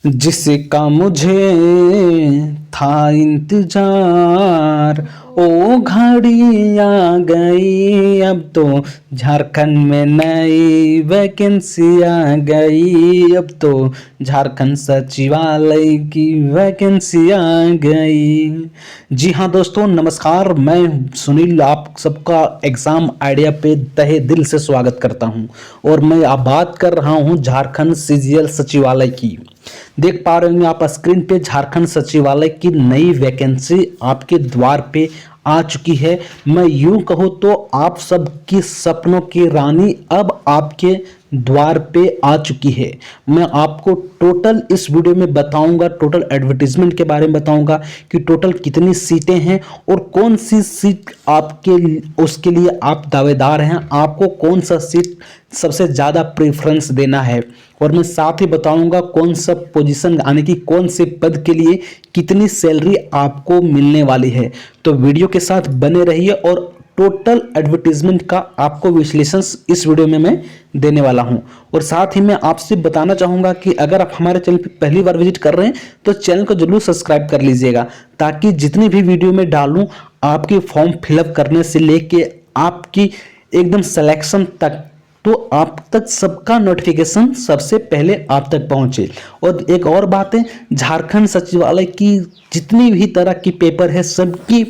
जिसका मुझे था इंतजार, ओ घड़ी आ गई। अब तो झारखंड में नई वैकेंसी आ गई। अब तो झारखंड सचिवालय की वैकेंसी आ गई। जी हाँ दोस्तों, नमस्कार। मैं सुनील आप सबका एग्जाम आइडिया पे तहे दिल से स्वागत करता हूं। और मैं अब बात कर रहा हूं झारखंड सीजीएल सचिवालय की। देख पा रहे होंगे आप स्क्रीन पे, झारखंड सचिवालय की नई वैकेंसी आपके द्वार पे आ चुकी है। मैं यूं कहूँ तो आप सबकी सपनों की रानी अब आपके द्वार पे आ चुकी है। मैं आपको टोटल इस वीडियो में बताऊंगा, टोटल एडवर्टीजमेंट के बारे में बताऊंगा कि टोटल कितनी सीटें हैं और कौन सी सीट आपके उसके लिए आप दावेदार हैं, आपको कौन सा सीट सबसे ज़्यादा प्रेफरेंस देना है। और मैं साथ ही बताऊंगा कौन सा पोजीशन यानी कि कौन से पद के लिए कितनी सैलरी आपको मिलने वाली है। तो वीडियो के साथ बने रहिए और टोटल एडवर्टीजमेंट का आपको विश्लेषण इस वीडियो में मैं देने वाला हूं। और साथ ही मैं आपसे बताना चाहूंगा कि अगर आप हमारे चैनल पर पहली बार विजिट कर रहे हैं तो चैनल को जरूर सब्सक्राइब कर लीजिएगा, ताकि जितनी भी वीडियो में डालूं आपके फॉर्म फिलअप करने से लेके आपकी एकदम सिलेक्शन तक, तो आप तक सबका नोटिफिकेशन सबसे पहले आप तक पहुंचे। और एक और बात है, झारखंड सचिवालय की जितनी भी तरह की पेपर है सबकी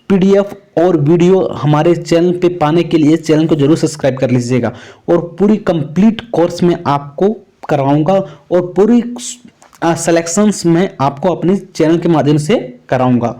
पीडीएफ और वीडियो हमारे चैनल पे पाने के लिए चैनल को जरूर सब्सक्राइब कर लीजिएगा। और पूरी कंप्लीट कोर्स में आपको कराऊंगा और पूरी सिलेक्शंस में आपको अपने चैनल के माध्यम से कराऊंगा।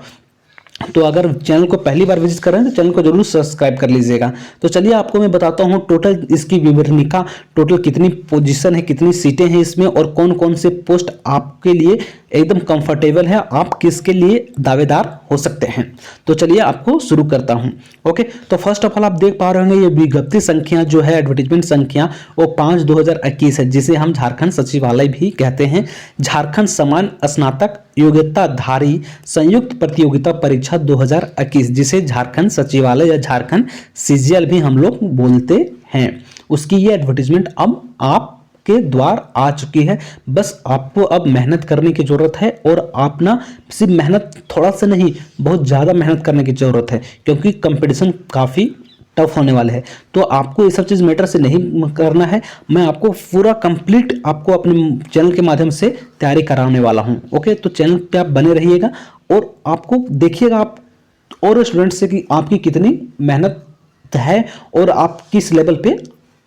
तो अगर चैनल को पहली बार विजिट कर रहे हैं तो चैनल को जरूर सब्सक्राइब कर लीजिएगा। तो चलिए आपको मैं बताता हूं टोटल इसकी विवरणिका, टोटल कितनी पोजीशन है, कितनी सीटें हैं इसमें और कौन कौन से पोस्ट आपके लिए एकदम कंफर्टेबल है, आप किसके लिए दावेदार हो सकते हैं। तो चलिए आपको शुरू करता हूं। ओके, तो फर्स्ट ऑफ ऑल आप देख पा रहे होंगे ये विज्ञप्ति संख्या जो है, एडवर्टीजमेंट संख्या वो 5/2021 है, जिसे हम झारखंड सचिवालय भी कहते हैं। झारखंड सामान्य स्नातक योग्यताधारी संयुक्त प्रतियोगिता परीक्षा 2021, जिसे झारखंड सचिवालय या झारखंड सीजीएल भी हम लोग बोलते हैं, उसकी ये एडवर्टीजमेंट अब आपके द्वार आ चुकी है। बस आपको अब मेहनत करने की जरूरत है और आप ना सिर्फ मेहनत थोड़ा सा नहीं, बहुत ज़्यादा मेहनत करने की जरूरत है, क्योंकि कंपटीशन काफ़ी टफ होने वाले हैं। तो आपको ये सब चीज़ मैटर से नहीं करना है, मैं आपको पूरा कंप्लीट आपको अपने चैनल के माध्यम से तैयारी कराने वाला हूं। ओके, तो चैनल पे आप बने रहिएगा और आपको देखिएगा आप और स्टूडेंट्स से कि आपकी कितनी मेहनत है और आप किस लेवल पे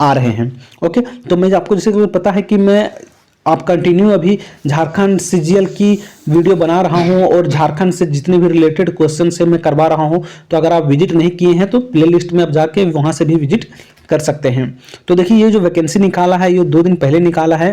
आ रहे हैं। ओके, तो मैं आपको जैसे पता है कि मैं आप कंटिन्यू अभी झारखंड सीजीएल की वीडियो बना रहा हूं और झारखंड से जितने भी रिलेटेड क्वेश्चन से मैं करवा रहा हूं। तो अगर आप विजिट नहीं किए हैं तो प्लेलिस्ट में आप जाके वहां से भी विजिट कर सकते हैं। तो देखिए ये जो वैकेंसी निकाला है ये 2 दिन पहले निकाला है।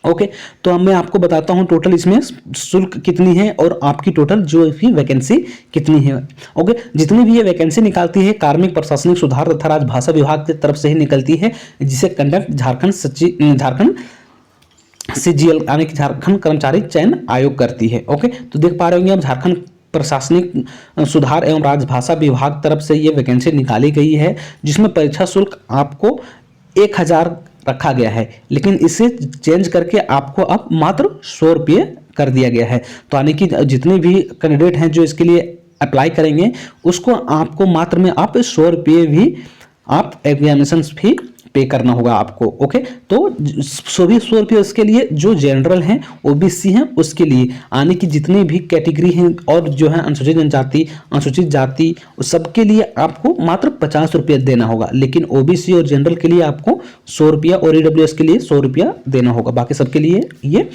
ओके, तो अब मैं आपको बताता हूं टोटल इसमें शुल्क कितनी है और आपकी टोटल जो भी वैकेंसी कितनी है। ओके, जितनी भी ये वैकेंसी निकालती है कार्मिक प्रशासनिक सुधार तथा राजभाषा विभाग की तरफ से ही निकलती है, जिसे कंडक्ट झारखंड सीजीएल यानी कि झारखंड कर्मचारी चयन आयोग करती है। ओके, तो देख पा रहे होंगे आप झारखंड प्रशासनिक सुधार एवं राजभाषा विभाग तरफ से ये वैकेंसी निकाली गई है, जिसमें परीक्षा शुल्क आपको 1000 रखा गया है, लेकिन इसे चेंज करके आपको अब मात्र 100 रुपये कर दिया गया है। तो यानी कि जितने भी कैंडिडेट हैं जो इसके लिए अप्लाई करेंगे उसको आपको मात्र में आप 100 रुपये भी आप एग्जामिनेशन फी पे करना होगा आपको। ओके, तो 100 रुपये उसके लिए जो जनरल हैं, ओबीसी हैं, उसके लिए आने की जितनी भी कैटेगरी हैं और जो है अनुसूचित जनजाति, अनुसूचित जाति, सबके लिए आपको मात्र 50 रुपये देना होगा। लेकिन ओबीसी और जनरल के लिए आपको 100 रुपया और ईडब्ल्यूएस के लिए 100 रुपया देना होगा। बाकी सबके लिए ये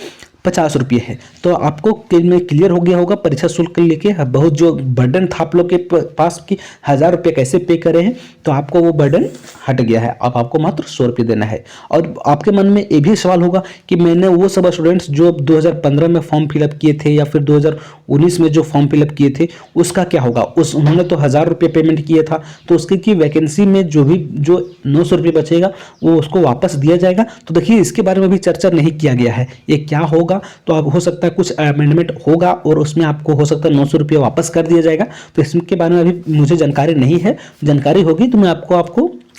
50 रुपये है। तो आपको क्लियर हो गया होगा परीक्षा शुल्क लेके बहुत जो बर्डन था आप लोग के पास कि 1000 रुपये कैसे पे करें हैं, तो आपको वो बर्डन हट गया है। अब आपको मात्र 100 रुपये देना है। और आपके मन में ये भी सवाल होगा कि मैंने वो सब स्टूडेंट्स जो 2015 में फॉर्म फिलअप किए थे या फिर 2019 में जो फॉर्म फिलअप किए थे उसका क्या होगा। उन्होंने तो 1000 रुपये पेमेंट किया था, तो उसके की वैकेंसी में जो 900 रुपये बचेगा वो उसको वापस दिया जाएगा। तो देखिए इसके बारे में भी चर्चा नहीं किया गया है, ये क्या होगा। तो अब हो सकता है कुछ अमेंडमेंट होगा और उसमें आपको हो सकता है 900 रुपये वापस कर दिया जाएगा। तो इसके बारे में अभी मुझे जानकारी नहीं है, जानकारी होगी तो मैं आपको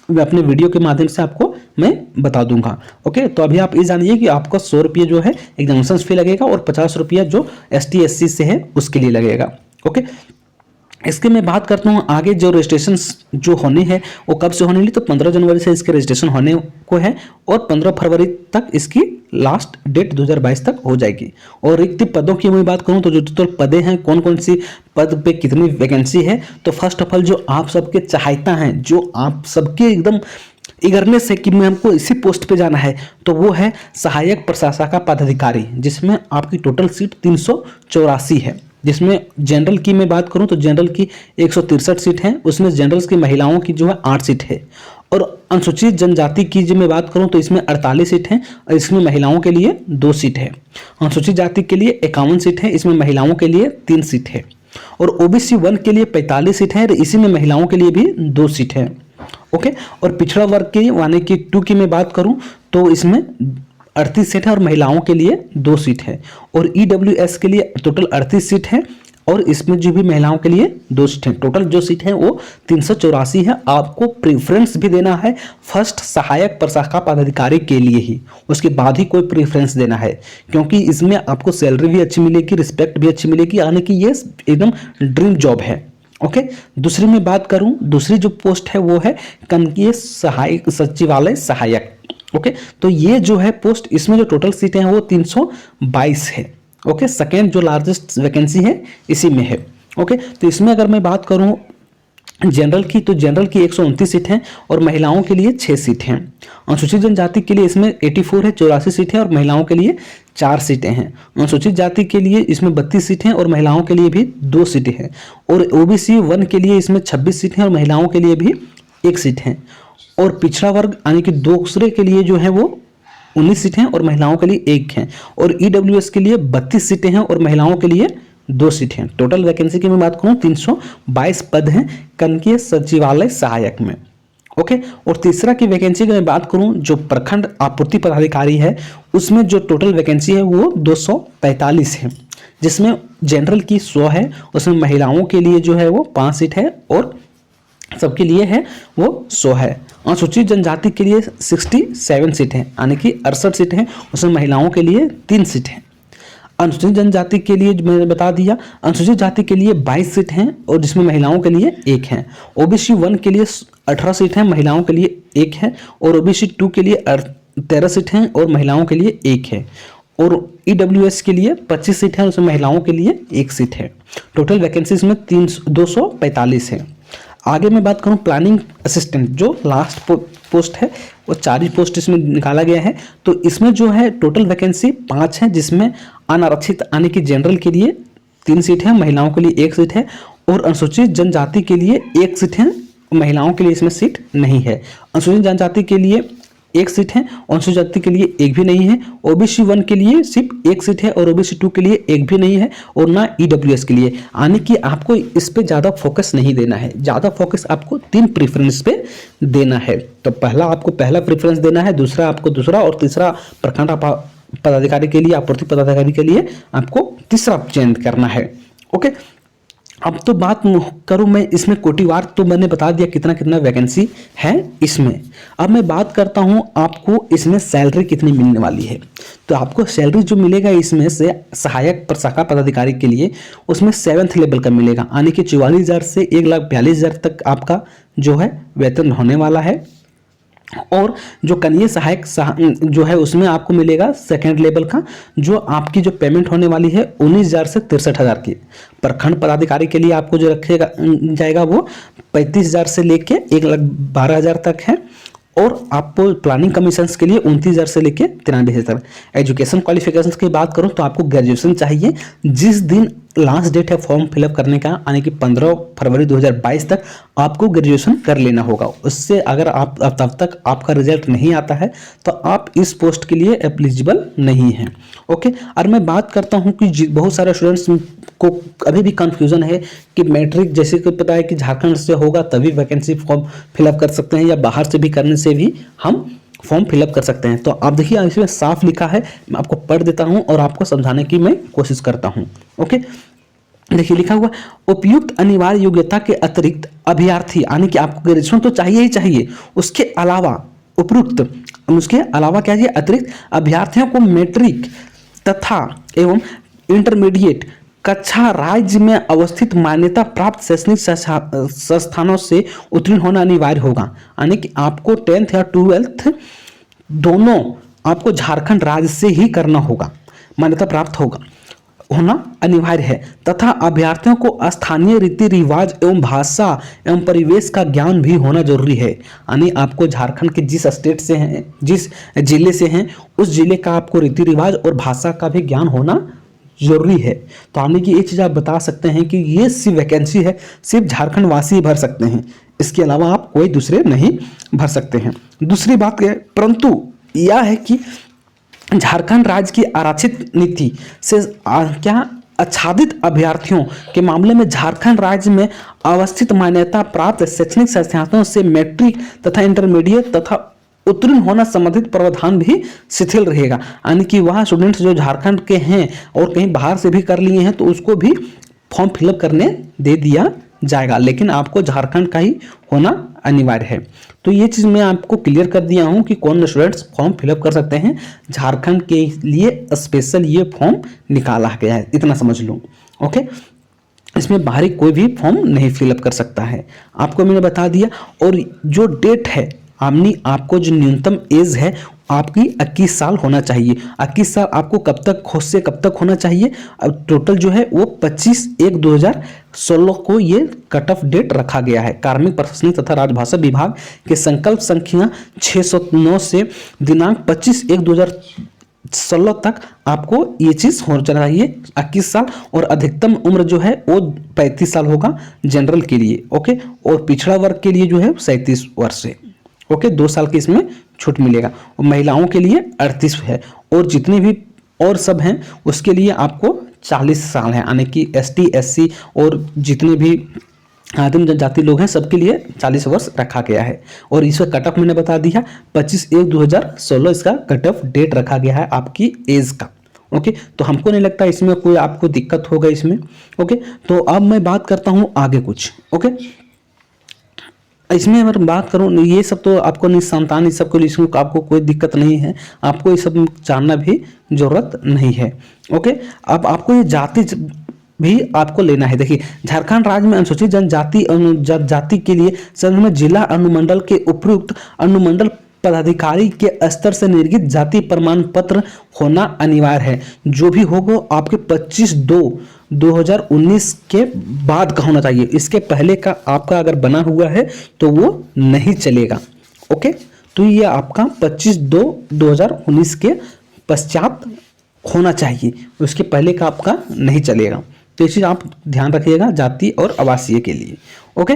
मैं अपने वीडियो के माध्यम से आपको मैं बता दूंगा। ओके, तो अभी आप ये जानिए कि आपका 100 रुपये जो है एग्जामिनेशन फी लगेगा और 50 रुपया जो ST SC से है उसके लिए लगेगा। ओके, इसके मैं बात करता हूँ आगे जो रजिस्ट्रेशन जो होने हैं वो कब से होने वाली, तो 15 जनवरी से इसके रजिस्ट्रेशन होने को है और 15 फरवरी तक इसकी लास्ट डेट 2022 तक हो जाएगी। और रिक्त पदों की मैं बात करूँ तो जो टोटल पदें हैं, कौन कौन सी पद पे कितनी वैकेंसी है, तो फर्स्ट ऑफ ऑल जो आप सबके चाहता हैं, जो आप सबके एकदम इगरनेस है कि मैं हमको इसी पोस्ट पे जाना है, तो वो है सहायक प्रशासक का पदाधिकारी, जिसमें आपकी टोटल सीट 384 है। जिसमें जनरल की मैं बात करूं तो जनरल की 163 सीट हैं, उसमें जनरल्स की महिलाओं की जो है 8 सीट है। और अनुसूचित जनजाति की जो मैं बात करूं तो इसमें 48 सीट हैं और इसमें महिलाओं के लिए 2 सीट है। अनुसूचित जाति के लिए 51 सीट है, इसमें महिलाओं के लिए 3 सीट है। और OBC 1 के लिए 45 सीट है और इसी में महिलाओं के लिए भी 2 सीट है। ओके, और पिछड़ा वर्ग की यानी कि 2 की मैं बात करूं तो इसमें 38 सीट है और महिलाओं के लिए 2 सीट है। और EWS के लिए टोटल 38 सीट है और इसमें जो भी महिलाओं के लिए 2 सीट है। टोटल जो सीट है वो 384 है। आपको प्रेफरेंस भी देना है फर्स्ट सहायक प्रशाखा पदाधिकारी के लिए ही, उसके बाद ही कोई प्रेफरेंस देना है, क्योंकि इसमें आपको सैलरी भी अच्छी मिलेगी, रिस्पेक्ट भी अच्छी मिलेगी, यानी कि ये एकदम ड्रीम जॉब है। ओके, दूसरी में बात करूं, दूसरी जो पोस्ट है वो है कनकीय सहायक सचिवालय सहायक। ओके, तो ये जो है पोस्ट, इसमें जो टोटल सीटें हैं वो 322 है। ओके, सेकेंड जो लार्जेस्ट वैकेंसी है इसी में है। ओके, तो इसमें अगर मैं बात करूं जनरल की, तो जनरल की 129 सीट हैं और महिलाओं के लिए 6 सीट हैं। अनुसूचित जनजाति के लिए इसमें 84 है, 84 सीट है और महिलाओं के लिए 4 सीटें हैं। अनुसूचित जाति के लिए इसमें 32 सीटें और महिलाओं के लिए भी 2 सीटें हैं। और OBC 1 के लिए इसमें 26 सीटें और महिलाओं के लिए भी 1 सीट है। और पिछड़ा वर्ग यानी कि दूसरे के लिए जो है वो 19 सीटें हैं और महिलाओं के लिए 1 है। और EWS के लिए 32 सीटें हैं और महिलाओं के लिए 2 सीटें हैं। टोटल वैकेंसी की मैं बात करूं 322 पद हैं कनकीय सचिवालय सहायक में। ओके, और तीसरा की वैकेंसी की मैं बात करूं जो प्रखंड आपूर्ति पदाधिकारी है, उसमें जो टोटल वैकेंसी है वो 245 है, जिसमें जनरल की 100 है, उसमें महिलाओं के लिए जो है वो 5 सीट है और सबके लिए है वो 100 है। अनुसूचित जनजाति के लिए 67 सीट हैं यानी कि 68 सीट हैं, उसमें महिलाओं के लिए 3 सीट हैं। अनुसूचित जनजाति के लिए मैंने बता दिया, अनुसूचित जाति के लिए 22 सीट हैं और जिसमें महिलाओं के लिए 1 है। OBC 1 के लिए 18 सीट हैं, महिलाओं के लिए 1 है। और OBC 2 के लिए 13 सीट हैं और महिलाओं के लिए 1 है। और EWS के लिए 25 सीट है, उसमें महिलाओं के लिए 1 सीट है। टोटल वैकेंसी इसमें 245 है। आगे मैं बात करूं प्लानिंग असिस्टेंट, जो लास्ट पोस्ट है वो 4 ही पोस्ट इसमें निकाला गया है। तो इसमें जो है टोटल वैकेंसी 5 है, जिसमें अनारक्षित यानी कि जनरल के लिए 3 सीट है, महिलाओं के लिए 1 सीट है। और अनुसूचित जनजाति के लिए 1 सीट है, महिलाओं के लिए इसमें सीट नहीं है। अनुसूचित जनजाति के लिए 1 सीट है, अनुसूचित जाति के लिए 1 भी नहीं है। OBC 1 के लिए सिर्फ 1 सीट है और OBC 2 के लिए 1 भी नहीं है और ना EWS के लिए। यानी कि आपको इस पे ज़्यादा फोकस नहीं देना है, ज़्यादा फोकस आपको 3 प्रेफरेंस पे देना है। तो पहला आपको पहला प्रेफरेंस देना है, दूसरा आपको दूसरा, और तीसरा प्रखंड पदाधिकारी के लिए, आपूर्ति पदाधिकारी के लिए आपको तीसरा चयन करना है। ओके, अब तो बात करूं मैं इसमें कोटिवार, तो मैंने बता दिया कितना कितना वैकेंसी है इसमें। अब मैं बात करता हूं आपको इसमें सैलरी कितनी मिलने वाली है। तो आपको सैलरी जो मिलेगा इसमें से सहायक प्रशाखा पदाधिकारी के लिए, उसमें 7th लेवल का मिलेगा, यानी कि 44,000 से 1,42,000 तक आपका जो है वेतन होने वाला है। और जो कनीय सहायक जो है उसमें आपको मिलेगा 2nd लेवल का, जो आपकी जो पेमेंट होने वाली है 19,000 से 63,000 की। प्रखंड पदाधिकारी के लिए आपको जो रखेगा जाएगा वो 35,000 से लेके 1,12,000 तक है। और आपको प्लानिंग कमीशंस के लिए 29,000 से लेके 93,000 तक। एजुकेशन क्वालिफिकेशंस की बात करूं तो आपको ग्रेजुएशन चाहिए। जिस दिन लास्ट डेट है फॉर्म फिलअप करने का, यानी कि 15 फरवरी 2022 तक आपको ग्रेजुएशन कर लेना होगा। उससे अगर आप तब तक आपका रिजल्ट नहीं आता है तो आप इस पोस्ट के लिए एलिजिबल नहीं हैं। ओके, और मैं बात करता हूं कि बहुत सारे स्टूडेंट्स को अभी भी कंफ्यूजन है कि मैट्रिक जैसे कि पता है कि झारखंड से होगा तभी वैकेंसी फॉर्म फिलअप कर सकते हैं, या बाहर से भी करने से भी हम फॉर्म फिलअप कर सकते हैं। तो आप देखिए इसमें साफ लिखा है, मैं आपको पढ़ देता हूं और आपको समझाने की मैं कोशिश करता हूं। ओके, देखिए लिखा हुआ उपयुक्त अनिवार्य योग्यता के अतिरिक्त अभ्यर्थी, यानी कि आपको ग्रेजुएशन तो चाहिए ही चाहिए, उसके अलावा उपयुक्त, उसके अलावा क्या चाहिए, अतिरिक्त अभ्यर्थियों को मैट्रिक तथा एवं इंटरमीडिएट कक्षा राज्य में अवस्थित मान्यता प्राप्त शैक्षणिक संस्थानों से उत्तीर्ण होना अनिवार्य होगा। यानी कि आपको 10th या 12th दोनों आपको झारखंड राज्य से ही करना होगा, मान्यता प्राप्त होना अनिवार्य है। तथा अभ्यर्थियों को स्थानीय रीति रिवाज एवं भाषा एवं परिवेश का ज्ञान भी होना जरूरी है। यानी आपको झारखंड के जिस स्टेट से हैं, जिस जिले से हैं, उस जिले का आपको रीति रिवाज और भाषा का भी ज्ञान होना जरूरी है। तो यानी कि ये चीज़ आप बता सकते हैं कि ये सिर्फ वैकेंसी है, सिर्फ झारखंड वासी ही भर सकते हैं, इसके अलावा आप कोई दूसरे नहीं भर सकते हैं। दूसरी बात है, परंतु यह है कि झारखंड राज्य की आरक्षित नीति से क्या आच्छादित अभ्यर्थियों के मामले में झारखंड राज्य में अवस्थित मान्यता प्राप्त शैक्षणिक संस्थानों से मैट्रिक तथा इंटरमीडिएट तथा उत्तीर्ण होना संबंधित प्रावधान भी शिथिल रहेगा। यानी कि वहाँ स्टूडेंट्स जो झारखंड के हैं और कहीं बाहर से भी कर लिए हैं तो उसको भी फॉर्म फिलअप करने दे दिया जाएगा, लेकिन आपको झारखंड का ही होना अनिवार्य है। तो ये चीज़ मैं आपको क्लियर कर दिया हूँ कि कौन स्टूडेंट्स फॉर्म फिलअप कर सकते हैं। झारखंड के लिए स्पेशल ये फॉर्म निकाला गया है, इतना समझ लो। ओके, इसमें बाहरी कोई भी फॉर्म नहीं फिलअप कर सकता है, आपको मैंने बता दिया। और जो डेट है, आपको जो न्यूनतम एज है आपकी 21 साल होना चाहिए। 21 साल आपको कब तक होना चाहिए? अब टोटल जो है वो 25/1/2016 को ये कट ऑफ डेट रखा गया है। कार्मिक प्रशासनिक तथा राजभाषा विभाग के संकल्प संख्या 609 से दिनांक 25/1/2016 तक आपको ये चीज़ होना चाहिए 21 साल, और अधिकतम उम्र जो है वो 35 साल होगा जनरल के लिए। ओके, और पिछड़ा वर्ग के लिए जो है 37 वर्ष है। ओके, 2 साल की इसमें छूट मिलेगा। और महिलाओं के लिए 38 है, और जितने भी और सब हैं उसके लिए आपको 40 साल है। यानी कि ST SC और जितने भी आदिम जनजाति लोग हैं सबके लिए 40 वर्ष रखा गया है। और इसका कट ऑफ मैंने बता दिया 25/1/2016 इसका कट ऑफ डेट रखा गया है आपकी एज का। ओके, तो हमको नहीं लगता इसमें कोई आपको दिक्कत होगा इसमें। ओके, तो अब मैं बात करता हूँ आगे कुछ। ओके, इसमें अगर बात करूँ, ये सब तो आपको निसंतान इस सब के लिए इसमें आपको कोई दिक्कत नहीं है, आपको ये सब जानना भी जरूरत नहीं है। ओके, अब आपको ये जाति भी आपको लेना है। देखिए, झारखंड राज्य में अनुसूचित जनजाति के लिए संघ में जिला अनुमंडल के उपयुक्त अनुमंडल पदाधिकारी के स्तर से निर्गत जाति प्रमाण पत्र होना अनिवार्य है। जो भी होगा आपके 25/2/2019 के बाद का होना चाहिए। इसके पहले का आपका अगर बना हुआ है तो वो नहीं चलेगा। ओके, तो ये आपका 25/2/2019 के पश्चात होना चाहिए, उसके पहले का आपका नहीं चलेगा। तो ये चीज़ आप ध्यान रखिएगा जाति और आवासीय के लिए। ओके,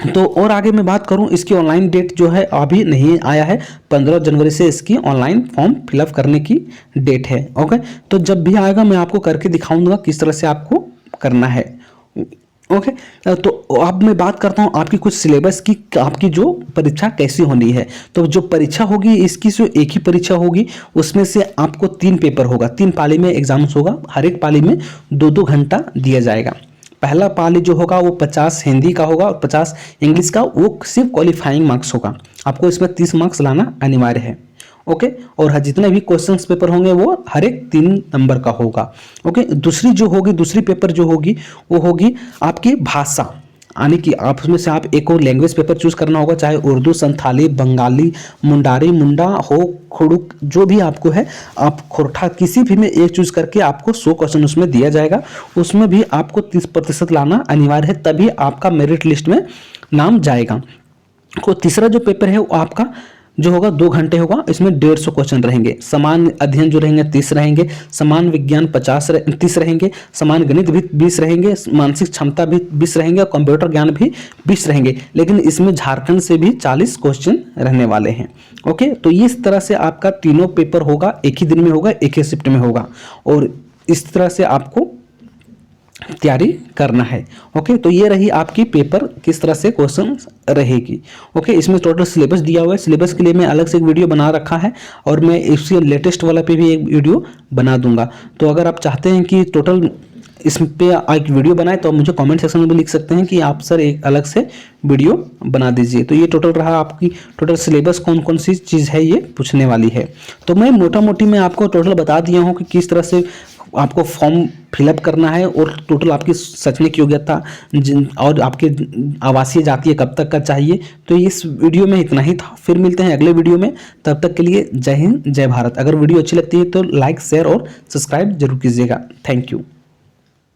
तो और आगे मैं बात करूं, इसकी ऑनलाइन डेट जो है अभी नहीं आया है। 15 जनवरी से इसकी ऑनलाइन फॉर्म फिलअप करने की डेट है। ओके, तो जब भी आएगा मैं आपको करके दिखाऊंगा किस तरह से आपको करना है। ओके, तो अब मैं बात करता हूं आपकी कुछ सिलेबस की, आपकी जो परीक्षा कैसी होनी है। तो जो परीक्षा होगी इसकी जो एक ही परीक्षा होगी, उसमें से आपको 3 पेपर होगा, 3 पाली में एग्जाम्स होगा। हर एक पाली में 2-2 घंटा दिया जाएगा। पहला पाली जो होगा वो 50 हिंदी का होगा और 50 इंग्लिश का, वो सिर्फ क्वालिफाइंग मार्क्स होगा। आपको इसमें 30 मार्क्स लाना अनिवार्य है। ओके, और जितने भी क्वेश्चंस पेपर होंगे वो हर एक 3 नंबर का होगा। ओके, दूसरी पेपर जो होगी वो होगी आपकी भाषा, यानी कि आप उसमें से आप एक और लैंग्वेज पेपर चूज करना होगा, चाहे उर्दू, संथाली, बंगाली, मुंडारी, मुंडा हो, खुड़ुक, जो भी आपको है, आप खोरठा, किसी भी में एक चूज करके आपको 100 क्वेश्चन उसमें दिया जाएगा। उसमें भी आपको 30% लाना अनिवार्य है, तभी आपका मेरिट लिस्ट में नाम जाएगा। तो तीसरा जो पेपर है वो आपका जो होगा 2 घंटे होगा। इसमें 150 क्वेश्चन रहेंगे। समान अध्ययन जो रहेंगे 30 रहेंगे, समान विज्ञान 30 रहेंगे, समान गणित भी 20 रहेंगे, मानसिक क्षमता भी 20 रहेंगे और कंप्यूटर ज्ञान भी 20 रहेंगे। लेकिन इसमें झारखंड से भी 40 क्वेश्चन रहने वाले हैं। ओके, तो इस तरह से आपका तीनों पेपर होगा, एक ही दिन में होगा, एक ही शिफ्ट में होगा, और इस तरह से आपको तैयारी करना है। ओके, तो ये रही आपकी पेपर किस तरह से क्वेश्चन रहेगी। ओके, इसमें टोटल सिलेबस दिया हुआ है। सिलेबस के लिए मैं अलग से एक वीडियो बना रखा है और मैं इससे लेटेस्ट वाला पे भी एक वीडियो बना दूंगा। तो अगर आप चाहते हैं कि टोटल इस पे एक वीडियो बनाए तो आप मुझे कमेंट सेक्शन में भी लिख सकते हैं कि आप सर एक अलग से वीडियो बना दीजिए। तो ये टोटल रहा आपकी टोटल सिलेबस, कौन कौन सी चीज़ है ये पूछने वाली है। तो मैं मोटा मोटी मैं आपको टोटल बता दिया हूँ कि किस तरह से आपको फॉर्म फिलअप करना है और टोटल आपकी शैक्षणिक योग्यता और आपके आवासीय जातीय कब तक का चाहिए। तो इस वीडियो में इतना ही था, फिर मिलते हैं अगले वीडियो में। तब तक के लिए जय हिंद, जय भारत। अगर वीडियो अच्छी लगती है तो लाइक, शेयर और सब्सक्राइब जरूर कीजिएगा। Thank you.